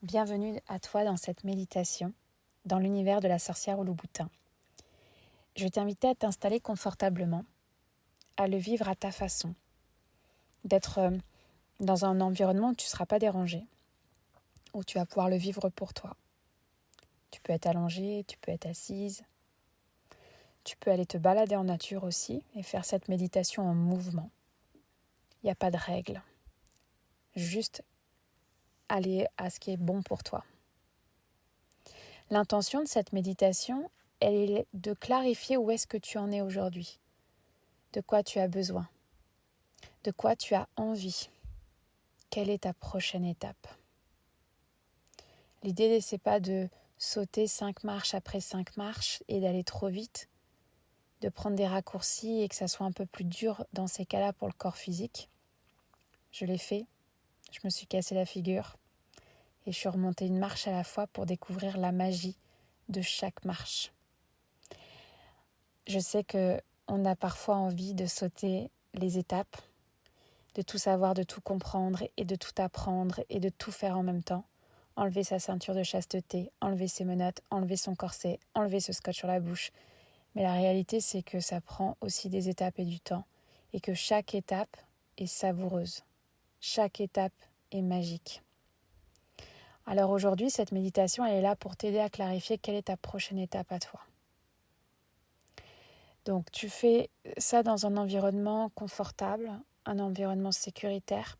Bienvenue à toi dans cette méditation, dans l'univers de la sorcière au Louboutin. Je vais t'inviter à t'installer confortablement, à le vivre à ta façon, d'être dans un environnement où tu ne seras pas dérangé, où tu vas pouvoir le vivre pour toi. Tu peux être allongée, tu peux être assise, tu peux aller te balader en nature aussi et faire cette méditation en mouvement. Il n'y a pas de règle, juste aller à ce qui est bon pour toi. L'intention de cette méditation, elle est de clarifier où est-ce que tu en es aujourd'hui, de quoi tu as besoin, de quoi tu as envie, quelle est ta prochaine étape. L'idée, c'est pas de sauter 5 marches après 5 marches et d'aller trop vite, de prendre des raccourcis et que ça soit un peu plus dur dans ces cas-là pour le corps physique. Je l'ai fait, je me suis cassé la figure et je suis remontée une marche à la fois pour découvrir la magie de chaque marche. Je sais qu'on a parfois envie de sauter les étapes, de tout savoir, de tout comprendre et de tout apprendre et de tout faire en même temps. Enlever sa ceinture de chasteté, enlever ses menottes, enlever son corset, enlever ce scotch sur la bouche. Mais la réalité, c'est que ça prend aussi des étapes et du temps et que chaque étape est savoureuse. Chaque étape est magique. Alors aujourd'hui, cette méditation, elle est là pour t'aider à clarifier quelle est ta prochaine étape à toi. Donc tu fais ça dans un environnement confortable, un environnement sécuritaire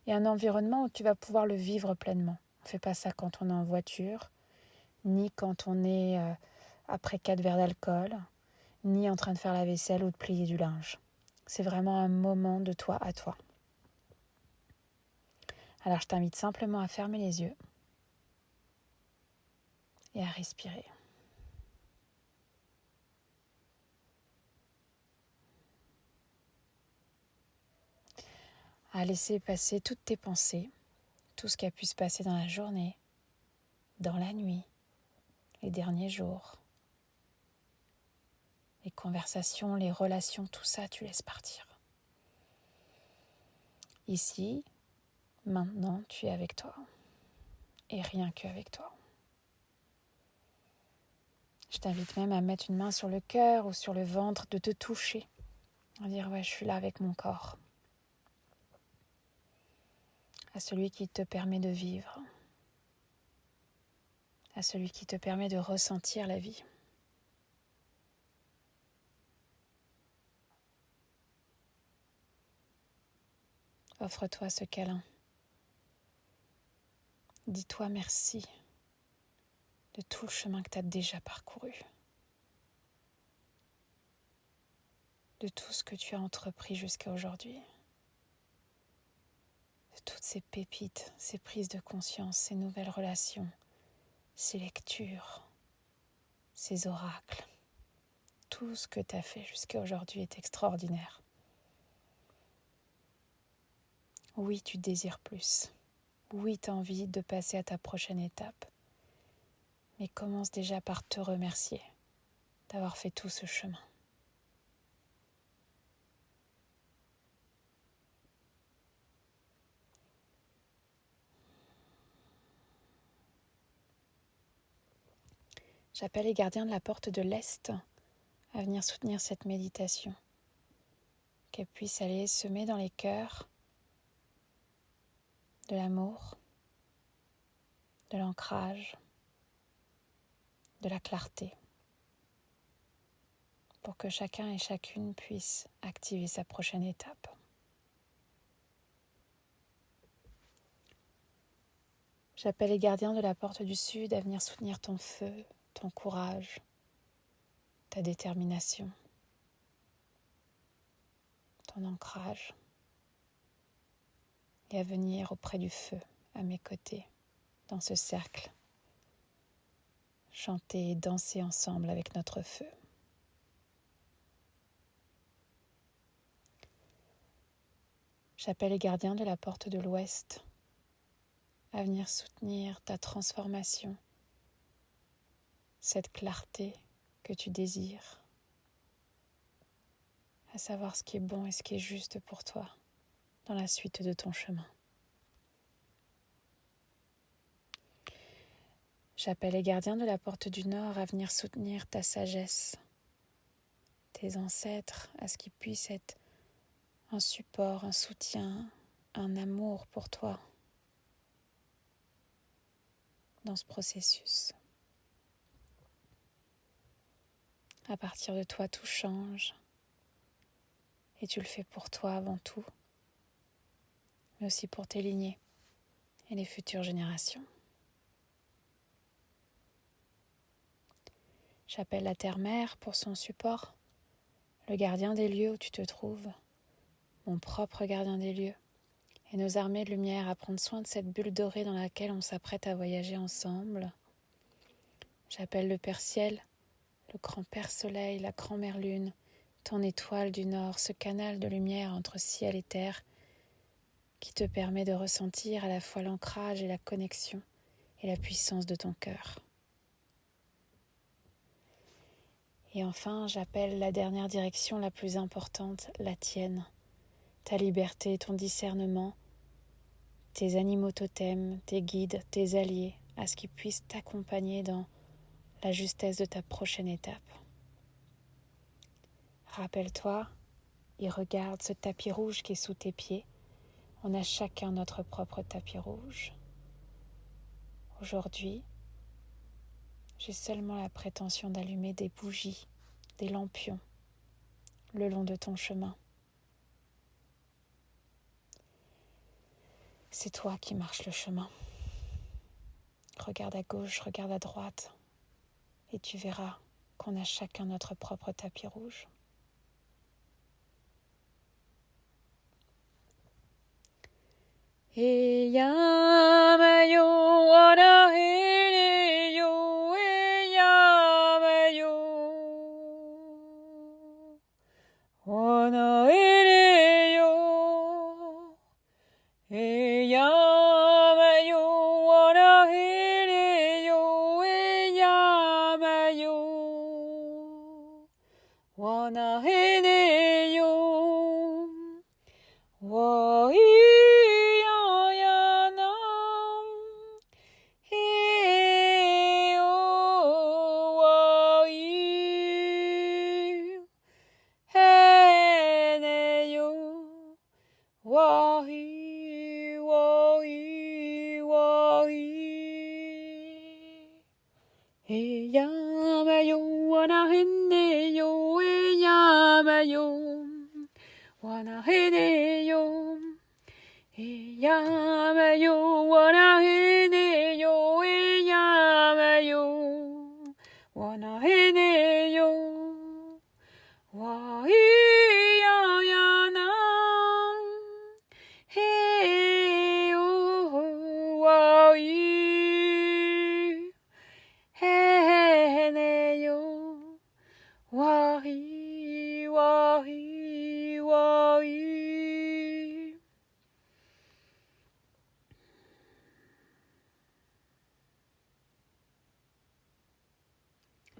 et un environnement où tu vas pouvoir le vivre pleinement. On ne fait pas ça quand on est en voiture, ni quand on est après 4 verres d'alcool, ni en train de faire la vaisselle ou de plier du linge. C'est vraiment un moment de toi à toi. Alors je t'invite simplement à fermer les yeux et à respirer. À laisser passer toutes tes pensées, tout ce qui a pu se passer dans la journée, dans la nuit, les derniers jours, les conversations, les relations, tout ça, tu laisses partir. Ici, maintenant, tu es avec toi. Et rien qu'avec toi. Je t'invite même à mettre une main sur le cœur ou sur le ventre, de te toucher. À dire, ouais, je suis là avec mon corps. À celui qui te permet de vivre. À celui qui te permet de ressentir la vie. Offre-toi ce câlin. Dis-toi merci de tout le chemin que tu as déjà parcouru. De tout ce que tu as entrepris jusqu'à aujourd'hui. De toutes ces pépites, ces prises de conscience, ces nouvelles relations, ces lectures, ces oracles. Tout ce que tu as fait jusqu'à aujourd'hui est extraordinaire. Oui, tu désires plus. Oui, tu as envie de passer à ta prochaine étape. Mais commence déjà par te remercier d'avoir fait tout ce chemin. J'appelle les gardiens de la porte de l'Est à venir soutenir cette méditation. Qu'elle puisse aller semer dans les cœurs de l'amour, de l'ancrage, de la clarté, pour que chacun et chacune puisse activer sa prochaine étape. J'appelle les gardiens de la porte du Sud à venir soutenir ton feu, ton courage, ta détermination, ton ancrage, et à venir auprès du feu, à mes côtés, dans ce cercle, chanter et danser ensemble avec notre feu. J'appelle les gardiens de la porte de l'Ouest à venir soutenir ta transformation, cette clarté que tu désires, à savoir ce qui est bon et ce qui est juste pour toi dans la suite de ton chemin. J'appelle les gardiens de la porte du Nord à venir soutenir ta sagesse, tes ancêtres, à ce qu'ils puissent être un support, un soutien, un amour pour toi dans ce processus. À partir de toi, tout change et tu le fais pour toi avant tout, mais aussi pour tes lignées et les futures générations. J'appelle la Terre-Mère pour son support, le gardien des lieux où tu te trouves, mon propre gardien des lieux, et nos armées de lumière à prendre soin de cette bulle dorée dans laquelle on s'apprête à voyager ensemble. J'appelle le Père Ciel, le grand Père Soleil, la grand-mère Lune, ton étoile du Nord, ce canal de lumière entre ciel et terre qui te permet de ressentir à la fois l'ancrage et la connexion et la puissance de ton cœur. Et enfin, j'appelle la dernière direction la plus importante, la tienne, ta liberté, ton discernement, tes animaux totems, tes guides, tes alliés, à ce qu'ils puissent t'accompagner dans la justesse de ta prochaine étape. Rappelle-toi et regarde ce tapis rouge qui est sous tes pieds. On a chacun notre propre tapis rouge. Aujourd'hui, j'ai seulement la prétention d'allumer des bougies, des lampions, le long de ton chemin. C'est toi qui marches le chemin. Regarde à gauche, regarde à droite, et tu verras qu'on a chacun notre propre tapis rouge. Et yamayo wana yo e yamayo wana yo e yamayo wana yo e yamayo wana yo wa Yamayo wana hene yo e yamayo wana hene yo e yamayo wana hene yo e yamayo wana hene yo wa ya na he o wa Wahi, wahi, wahi.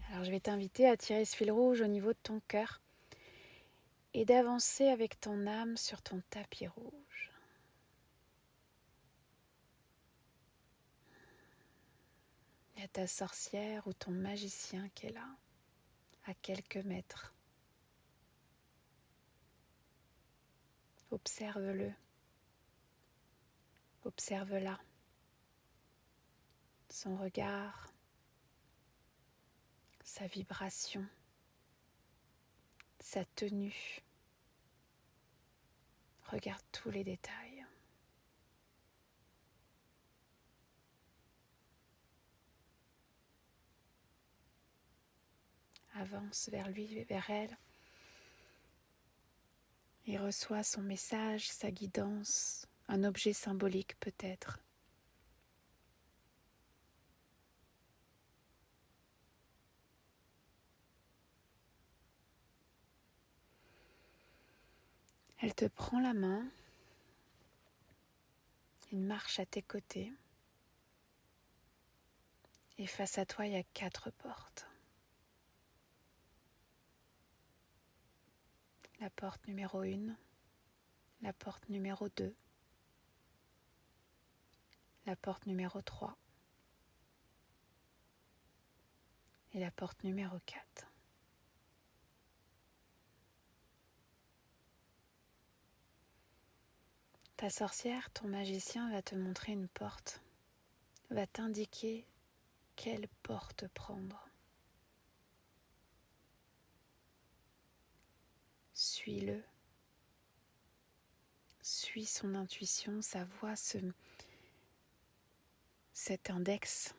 Alors je vais t'inviter à tirer ce fil rouge au niveau de ton cœur et d'avancer avec ton âme sur ton tapis rouge. Il y a ta sorcière ou ton magicien qui est là, à quelques mètres. Observe-le, observe-la, son regard, sa vibration, sa tenue. Regarde tous les détails. Avance vers lui, vers elle. Il reçoit son message, sa guidance, un objet symbolique peut-être. Elle te prend la main, il marche à tes côtés et face à toi il y a 4 portes. La porte numéro 1, la porte numéro 2, la porte numéro 3 et la porte numéro 4. Ta sorcière, ton magicien va te montrer une porte, va t'indiquer quelle porte prendre. Suis-le. Suis son intuition, sa voix, cet index,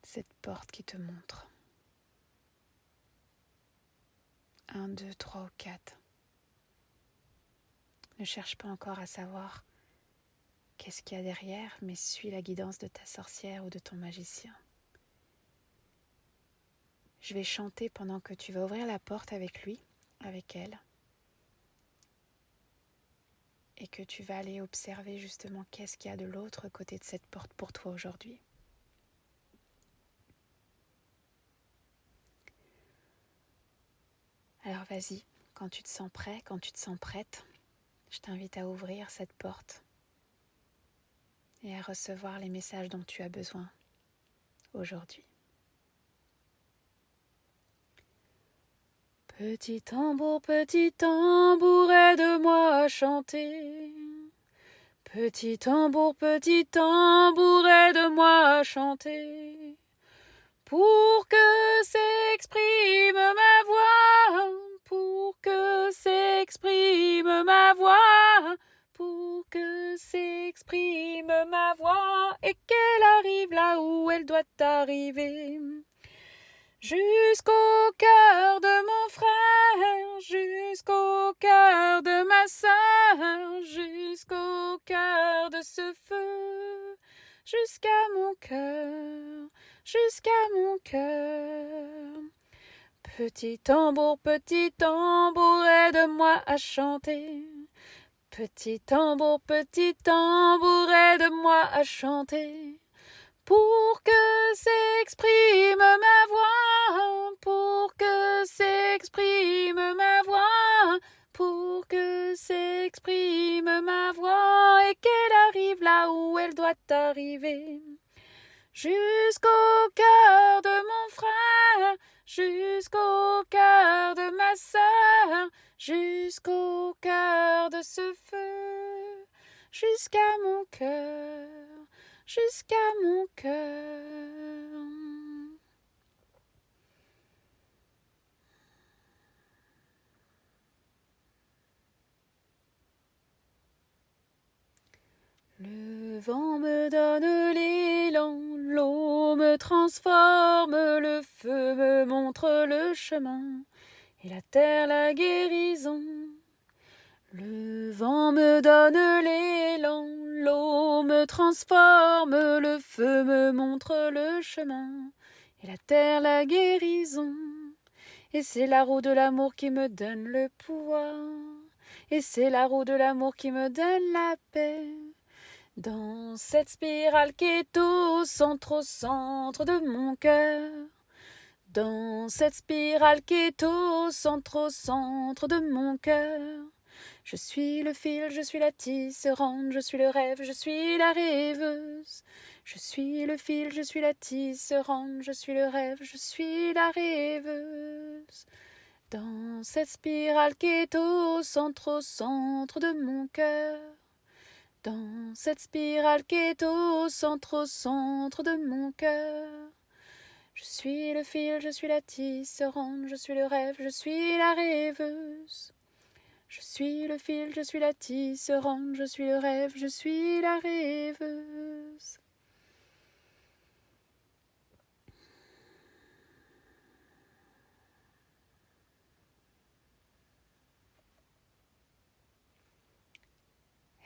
cette porte qui te montre. 1, 2, 3 ou 4. Ne cherche pas encore à savoir qu'est-ce qu'il y a derrière, mais suis la guidance de ta sorcière ou de ton magicien. Je vais chanter pendant que tu vas ouvrir la porte avec lui, avec elle, et que tu vas aller observer justement qu'est-ce qu'il y a de l'autre côté de cette porte pour toi aujourd'hui. Alors vas-y, quand tu te sens prêt, quand tu te sens prête, je t'invite à ouvrir cette porte et à recevoir les messages dont tu as besoin aujourd'hui. Petit tambour, aide-moi à chanter. Petit tambour, aide-moi à chanter. Pour que s'exprime ma voix, pour que s'exprime ma voix, pour que s'exprime ma voix, et qu'elle arrive là où elle doit arriver. Jusqu'au cœur de mon frère, jusqu'au cœur de ma sœur, jusqu'au cœur de ce feu, jusqu'à mon cœur, jusqu'à mon cœur. Petit tambour, aide-moi à chanter. Petit tambour, aide-moi à chanter. Pour que s'exprime ma voix, pour que s'exprime ma voix, pour que s'exprime ma voix, et qu'elle arrive là où elle doit arriver. Jusqu'au cœur de mon frère, jusqu'au cœur de ma sœur, jusqu'au cœur de ce feu, jusqu'à mon cœur, jusqu'à mon cœur. Le vent me donne l'élan, l'eau me transforme, le feu me montre le chemin, et la terre la guérison. Le vent me donne l'élan, l'eau me transforme, le feu me montre le chemin, et la terre la guérison. Et c'est la roue de l'amour qui me donne le pouvoir, et c'est la roue de l'amour qui me donne la paix. Dans cette spirale qui est au centre de mon cœur, dans cette spirale qui est au centre de mon cœur, je suis le fil, je suis la tisserande, je suis le rêve, je suis la rêveuse. Je suis le fil, je suis la tisserande, je suis le rêve, je suis la rêveuse. Dans cette spirale qui est au centre de mon cœur, dans cette spirale qui est au centre de mon cœur, je suis le fil, je suis la tisserande, je suis le rêve, je suis la rêveuse. Je suis le fil, je suis la tisserande, je suis le rêve, je suis la rêveuse.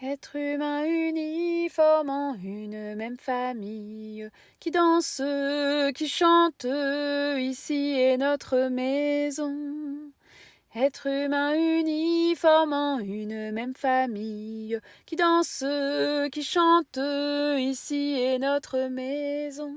Être humain uni, formant une même famille, qui danse, qui chante, ici est notre maison. Être humain uni, formant une même famille, qui danse, qui chante, ici est notre maison.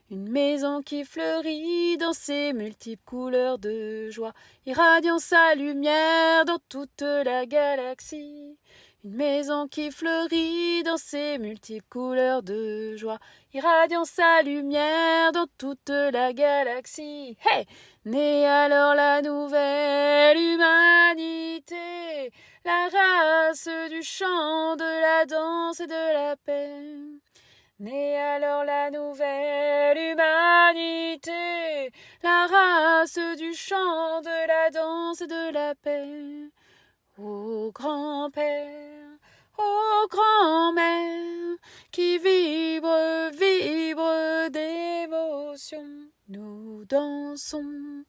Une maison qui fleurit dans ses multiples couleurs de joie, irradiant sa lumière dans toute la galaxie. Une maison qui fleurit dans ses multiples couleurs de joie, irradiant sa lumière dans toute la galaxie. Hey! Naît alors la nouvelle humanité, la race du chant, de la danse et de la paix. Naît alors la nouvelle humanité, la race du chant, de la danse et de la paix. Ô grand-père, ô grand-mère, qui vibre, vibre d'émotion, nous dansons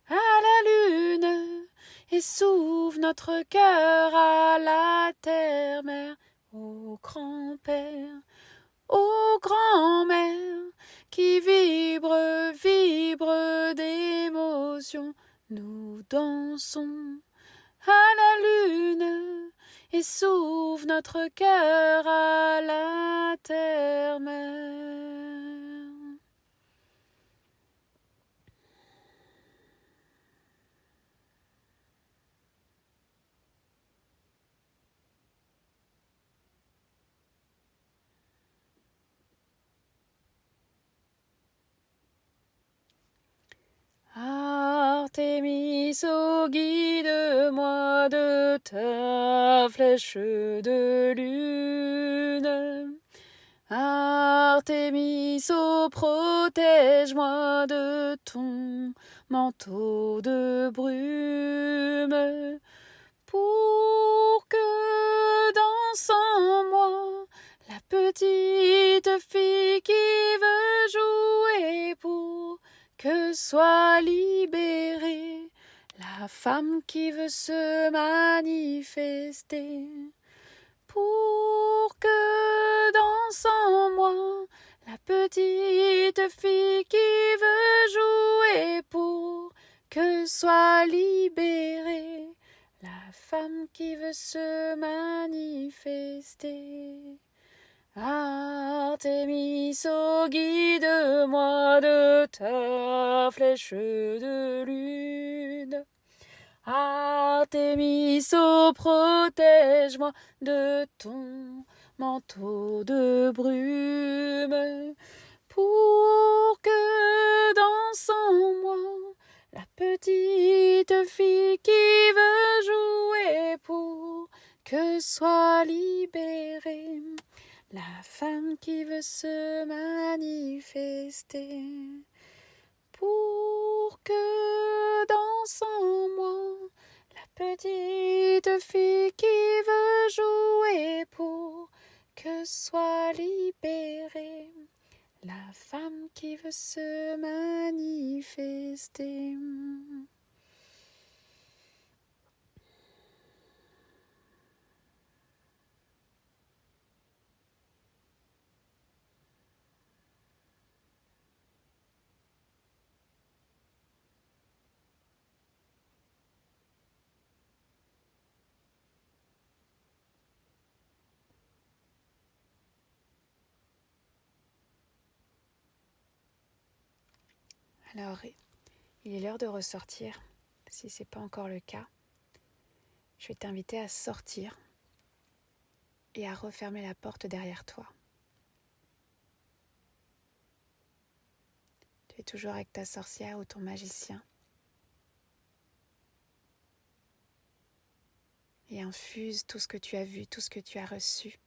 à la lune et s'ouvre notre cœur à la terre-mère. Ô grand-père, ô grand-mère, qui vibre, vibre d'émotion, nous dansons à la lune et s'ouvre notre cœur à la terre-mère. Artémis, oh, guide-moi de ta flèche de lune. Artémis, oh, protège-moi de ton manteau de brume, pour que danse en moi la petite fille qui veut jouer, pour que soit libérée la femme qui veut se manifester, pour que danse en moi la petite fille qui veut jouer, pour que soit libérée la femme qui veut se manifester. Artémis, oh, guide-moi de ta flèche de lune. Artémis, oh, protège-moi de ton manteau de brume, pour que danse en moi la petite fille qui veut jouer, pour que soit libérée la femme qui veut se manifester, pour que danse en moi la petite fille qui veut jouer, pour que soit libérée la femme qui veut se manifester. Alors, il est l'heure de ressortir. Si ce n'est pas encore le cas, je vais t'inviter à sortir et à refermer la porte derrière toi. Tu es toujours avec ta sorcière ou ton magicien. Et infuse tout ce que tu as vu, tout ce que tu as reçu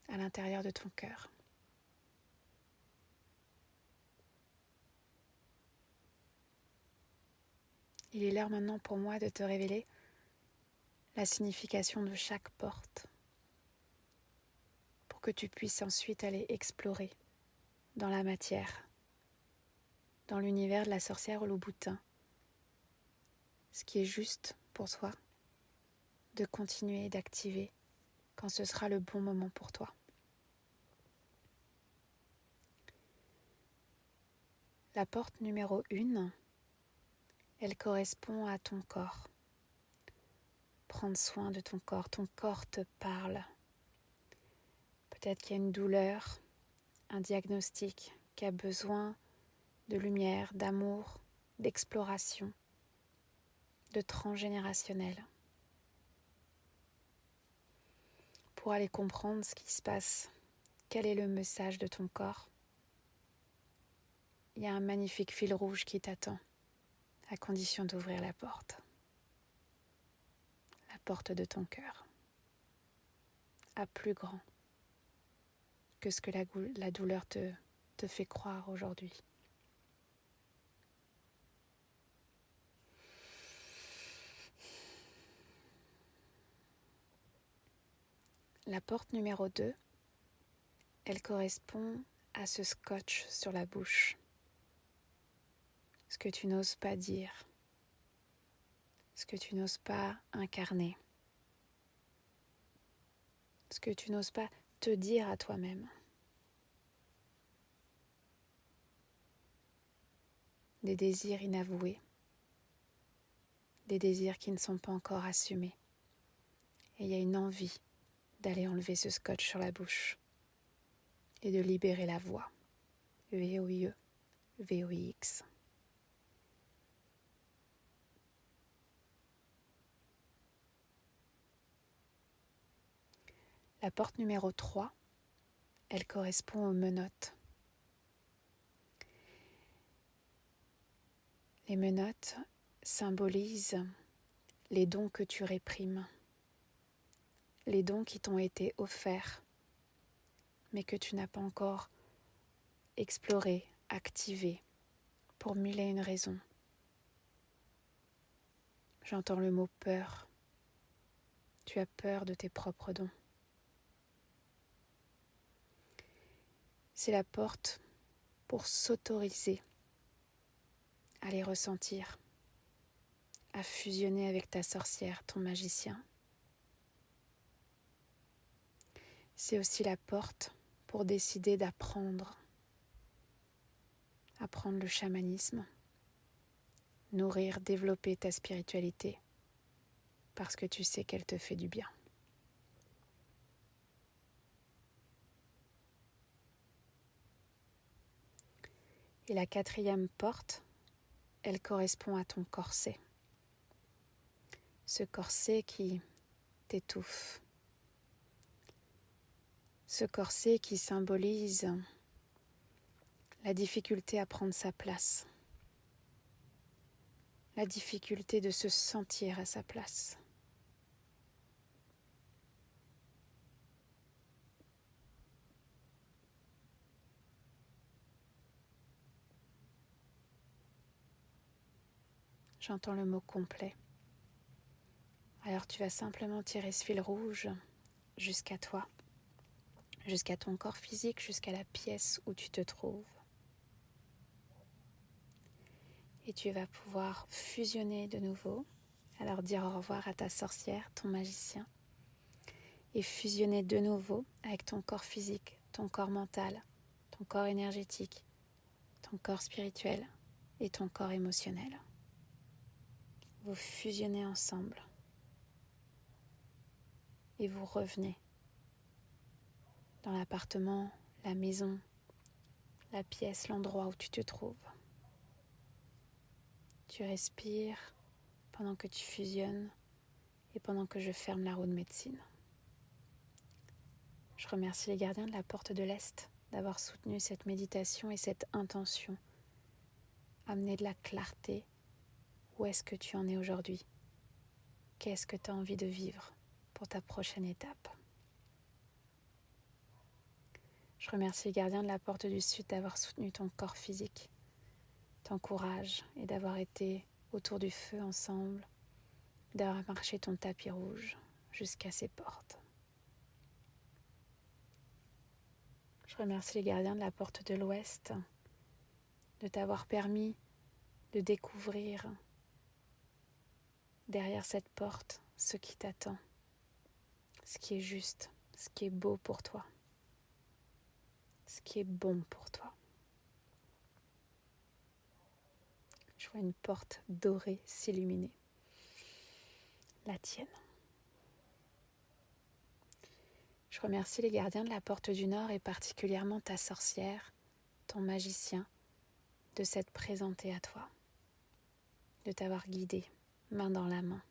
à l'intérieur de ton cœur. Il est l'heure maintenant pour moi de te révéler la signification de chaque porte, pour que tu puisses ensuite aller explorer dans la matière, dans l'univers de la sorcière au loup-boutin, ce qui est juste pour toi de continuer d'activer quand ce sera le bon moment pour toi. La porte numéro 1, elle correspond à ton corps. Prendre soin de ton corps te parle. Peut-être qu'il y a une douleur, un diagnostic qui a besoin de lumière, d'amour, d'exploration, de transgénérationnel. pour aller comprendre ce qui se passe. Quel est le message de ton corps? Il y a un magnifique fil rouge qui t'attend, à condition d'ouvrir la porte de ton cœur, à plus grand que ce que la douleur te fait croire aujourd'hui. La porte numéro 2, elle correspond à ce scotch sur la bouche. Ce que tu n'oses pas dire, ce que tu n'oses pas incarner, ce que tu n'oses pas te dire à toi-même. Des désirs inavoués, des désirs qui ne sont pas encore assumés. Et il y a une envie d'aller enlever ce scotch sur la bouche et de libérer la voix. VOIE, VOIX. La porte numéro 3, elle correspond aux menottes. Les menottes symbolisent les dons que tu réprimes, les dons qui t'ont été offerts, mais que tu n'as pas encore explorés, activés, pour mille et une raisons. J'entends le mot peur. Tu as peur de tes propres dons. C'est la porte pour s'autoriser à les ressentir, à fusionner avec ta sorcière, ton magicien. C'est aussi la porte pour décider d'apprendre le chamanisme, nourrir, développer ta spiritualité, parce que tu sais qu'elle te fait du bien. Et la 4e porte, elle correspond à ton corset. Ce corset qui t'étouffe. Ce corset qui symbolise la difficulté à prendre sa place. La difficulté de se sentir à sa place. J'entends le mot complet. Alors tu vas simplement tirer ce fil rouge jusqu'à toi, jusqu'à ton corps physique, jusqu'à la pièce où tu te trouves. Et tu vas pouvoir fusionner de nouveau, alors dire au revoir à ta sorcière, ton magicien, et fusionner de nouveau avec ton corps physique, ton corps mental, ton corps énergétique, ton corps spirituel et ton corps émotionnel. Vous fusionnez ensemble et vous revenez dans l'appartement, la maison, la pièce, l'endroit où tu te trouves. Tu respires pendant que tu fusionnes et pendant que je ferme la roue de médecine. Je remercie les gardiens de la porte de l'Est d'avoir soutenu cette méditation et cette intention. Amener de la clarté. Où est-ce que tu en es aujourd'hui? Qu'est-ce que tu as envie de vivre pour ta prochaine étape? Je remercie les gardiens de la porte du Sud d'avoir soutenu ton corps physique, ton courage et d'avoir été autour du feu ensemble, d'avoir marché ton tapis rouge jusqu'à ces portes. Je remercie les gardiens de la porte de l'Ouest de t'avoir permis de découvrir derrière cette porte ce qui t'attend, ce qui est juste, ce qui est beau pour toi, ce qui est bon pour toi. Je vois une porte dorée s'illuminer, la tienne. Je remercie les gardiens de la porte du Nord et particulièrement ta sorcière, ton magicien, de s'être présenté à toi, de t'avoir guidé, main dans la main,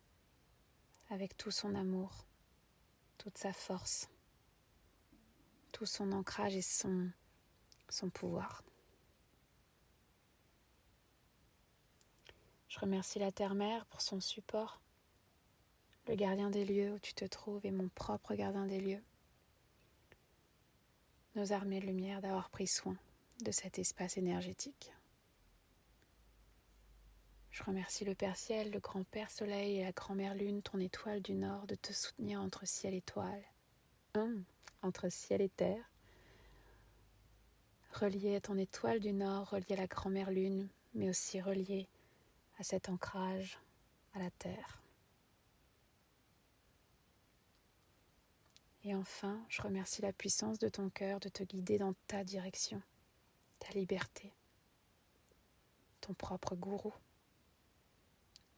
avec tout son amour, toute sa force tout son ancrage et son pouvoir. Je remercie la Terre-Mère pour son support, le gardien des lieux où tu te trouves et mon propre gardien des lieux. Nos armées de lumière d'avoir pris soin de cet espace énergétique. Je remercie le Père Ciel, le Grand-Père Soleil et la Grand-Mère Lune, ton étoile du Nord, de te soutenir entre ciel et étoile. Entre ciel et terre. Relié à ton étoile du Nord, relié à la Grand-Mère Lune, mais aussi relié à cet ancrage à la terre. Et enfin, je remercie la puissance de ton cœur de te guider dans ta direction, ta liberté, ton propre gourou,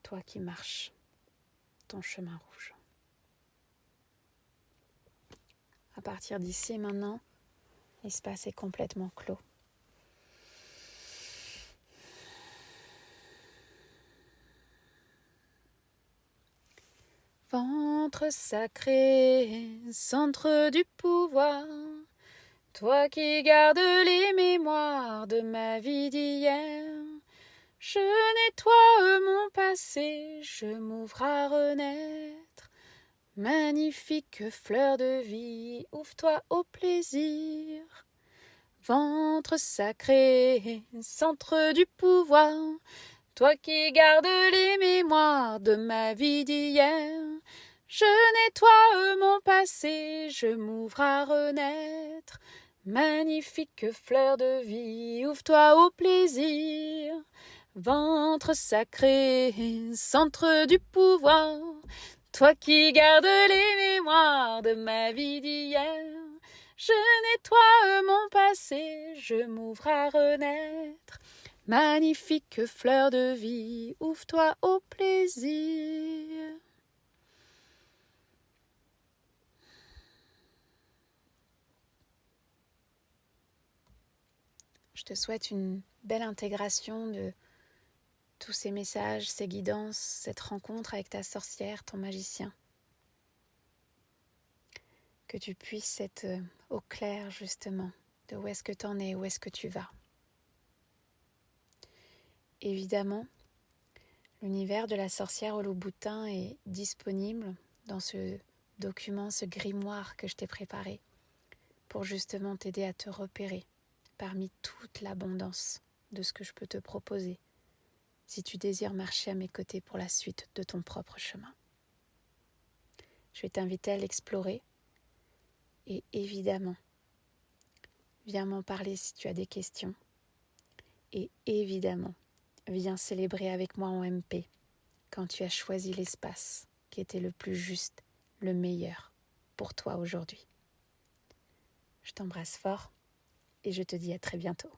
toi qui marches ton chemin rouge. À partir d'ici et maintenant, l'espace est complètement clos. Ventre sacré, centre du pouvoir, toi qui gardes les mémoires de ma vie d'hier, je nettoie mon passé, je m'ouvre à renaître. Magnifique fleur de vie, ouvre-toi au plaisir. Ventre sacré, centre du pouvoir, toi qui gardes les mémoires de ma vie d'hier, je nettoie mon passé, je m'ouvre à renaître. Magnifique fleur de vie, ouvre-toi au plaisir. Ventre sacré, centre du pouvoir, toi qui gardes les mémoires de ma vie d'hier, je nettoie mon passé, je m'ouvre à renaître. Magnifique fleur de vie, ouvre-toi au plaisir. Je te souhaite une belle intégration de tous ces messages, ces guidances, cette rencontre avec ta sorcière, ton magicien. Que tu puisses être au clair justement de où est-ce que tu en es, où est-ce que tu vas. Évidemment, l'univers de la sorcière au loup-boutin est disponible dans ce document, ce grimoire que je t'ai préparé pour justement t'aider à te repérer parmi toute l'abondance de ce que je peux te proposer si tu désires marcher à mes côtés pour la suite de ton propre chemin. Je vais t'inviter à l'explorer et évidemment, viens m'en parler si tu as des questions et évidemment, viens célébrer avec moi en MP quand tu as choisi l'espace qui était le plus juste, le meilleur pour toi aujourd'hui. Je t'embrasse fort et je te dis à très bientôt.